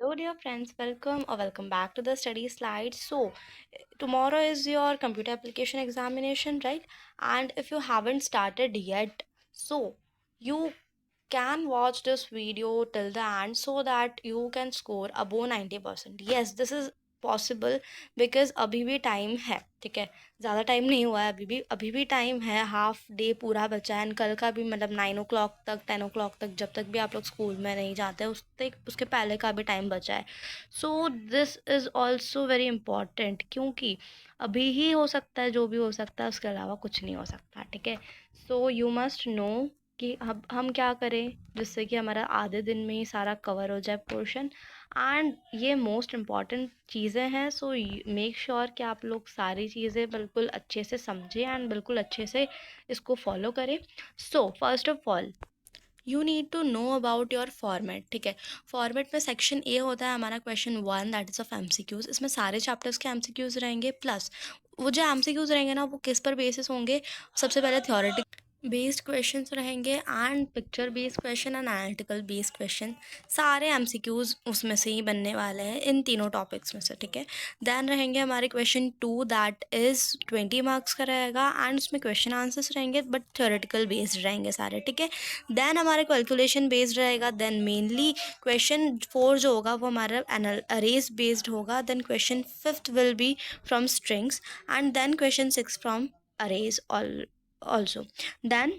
Hello, dear friends. Welcome or welcome back to the study slide. Tomorrow is your computer application examination, right? And if you haven't started yet, you can watch this video till the end so that you can score above 90%. Yes, this is possible because अभी भी time है, ठीक है। ज़्यादा time नहीं हुआ है, अभी भी टाइम है, हाफ डे पूरा बचा है। कल का भी मतलब 9 o'clock तक 10 o'clock तक जब तक भी आप लोग स्कूल में नहीं जाते उस तक उसके पहले का भी टाइम बचा है। सो this is also very important क्योंकि अभी ही हो सकता है, जो भी हो सकता है उसके अलावा कुछ नहीं हो सकता, ठीक है। सो यू मस्ट नो कि अब हम क्या करें जिससे कि हमारा आधे दिन में ही सारा कवर हो जाए पोर्शन। एंड ये मोस्ट इम्पॉर्टेंट चीज़ें हैं। सो मेक श्योर कि आप लोग सारी चीज़ें बिल्कुल अच्छे से समझें एंड बिल्कुल अच्छे से इसको फॉलो करें। So first of all you need to know about your format, ठीक है। फॉर्मेट में सेक्शन ए होता है हमारा question 1, that is of MCQs. इसमें सारे चैप्टर्स के एमसीक्यूज़ रहेंगे, प्लस वो जो एमसीक्यूज़ रहेंगे ना वो किस पर बेसिस होंगे। सबसे पहले थ्योरेटिकल बेस्ड क्वेश्चंस रहेंगे and picture based question and analytical based question. सारे एमसीक्यूज उसमें से ही बनने वाले हैं इन तीनों टॉपिक्स में से, ठीक है। देन रहेंगे हमारे क्वेश्चन 2, दैट इज़ 20 मार्क्स का रहेगा एंड उसमें क्वेश्चन आंसर्स रहेंगे बट थ्योरेटिकल बेस्ड रहेंगे सारे, ठीक है। देन हमारे कैलकुलेशन बेस्ड रहेगा। देन मेनली क्वेश्चन 4 जो होगा वो हमारा अरेज बेस्ड होगा। Then question 5 will be from strings and then question 6 from arrays also. Then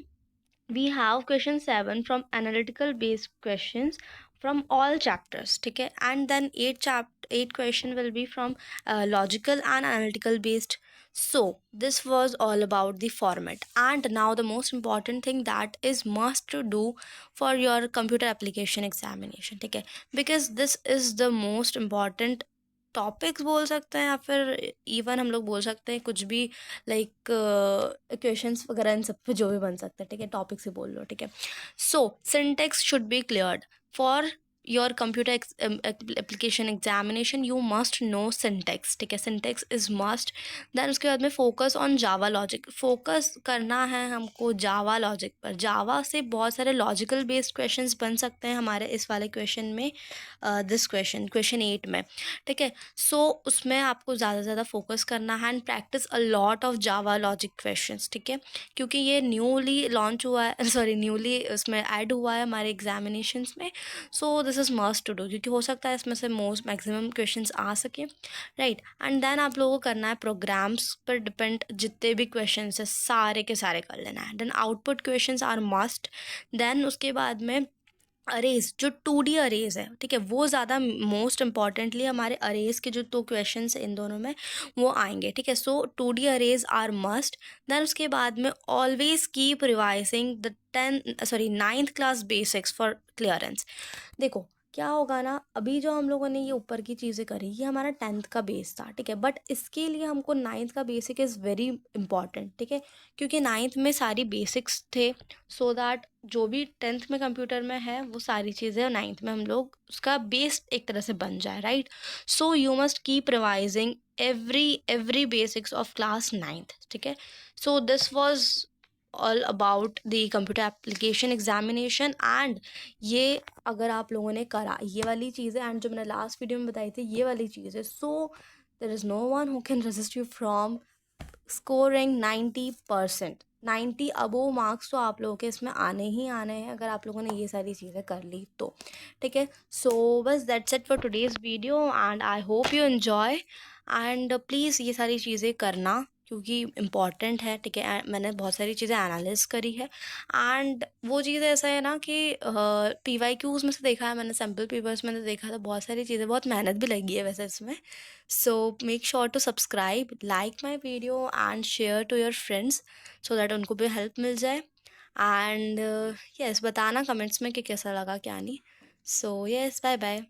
we have question 7 from analytical based questions from all chapters, ठीक है। and then 8 question will be from logical and analytical based. So this was all about the format, and now the most important thing that is must to do for your computer application examination, ठीक है। because this is the most important topics बोल सकते हैं या फिर even हम लोग बोल सकते हैं कुछ भी, लाइक क्वेश्चंस वगैरह इन सब पे जो भी बन सकता है, ठीक है। टॉपिक से बोल लो, ठीक है। So syntax should be cleared for your computer application examination. You must know syntax, ठीक है। Syntax is must. देन उसके बाद में focus on Java logic, focus करना है हमको जावा लॉजिक पर। जावा से बहुत सारे लॉजिकल बेस्ड क्वेश्चंस बन सकते हैं हमारे इस वाले क्वेश्चन में, दिस क्वेश्चन 8 में, ठीक है। सो उसमें आपको ज़्यादा से ज़्यादा फोकस करना है and practice a lot of Java logic questions, ठीक है। क्योंकि ये न्यूली लॉन्च हुआ है, सॉरी न्यूली उसमें ऐड हुआ है हमारे एग्जामिनेशंस में। So this is must to do क्योंकि हो सकता है इसमें से मोस्ट मैक्सिमम क्वेश्चंस आ सके, राइट। एंड देन आप लोगों को करना है प्रोग्राम्स पर डिपेंड जितने भी क्वेश्चन है सारे के सारे कर लेना है। Then output questions are must. Then उसके बाद में अरेज, जो 2D अरेज है, ठीक है, वो ज़्यादा मोस्ट इम्पॉर्टेंटली हमारे अरेज के जो 2 क्वेश्चंस इन दोनों में वो आएंगे, ठीक है। सो 2D arrays are must. Then उसके बाद में always keep revising the 9th class basics for clearance. देखो क्या होगा ना, अभी जो हम लोगों ने ये ऊपर की चीज़ें करी ये हमारा 10th का बेस था, ठीक है। बट इसके लिए हमको 9th का बेसिक इज़ वेरी इंपॉर्टेंट, ठीक है। क्योंकि 9th में सारी बेसिक्स थे, सो दैट जो भी 10th में कंप्यूटर में है वो सारी चीज़ें 9th में हम लोग उसका बेस एक तरह से बन जाए, right. So you must keep revising every basics of class 9th, ठीक है। So this was all about the computer application examination. And ये अगर आप लोगों ने करा ये वाली चीज़ें एंड जो मैंने लास्ट वीडियो में बताई थी ये वाली चीज़ें, so there is no one who can resist you from scoring 90%। 90 above marks तो आप लोगों के इसमें आने ही आने हैं अगर आप लोगों ने ये सारी चीज़ें कर ली तो, ठीक है। सो बस that's it for today's video and I hope you enjoy. And please ये सारी चीज़ें करना क्योंकि इम्पॉर्टेंट है, ठीक है। मैंने बहुत सारी चीज़ें एनालिस करी है एंड वो चीज़ ऐसा है ना कि PYQs में से देखा है मैंने, सैम्पल पेपर्स में देखा था, बहुत सारी चीज़ें, बहुत मेहनत भी लगी है वैसे इसमें। So make sure to subscribe, like my video and share to your friends so that उनको भी हेल्प मिल जाए। एंड yes बताना कमेंट्स में कि कैसा लगा क्या नहीं। सो yes, बाय बाय।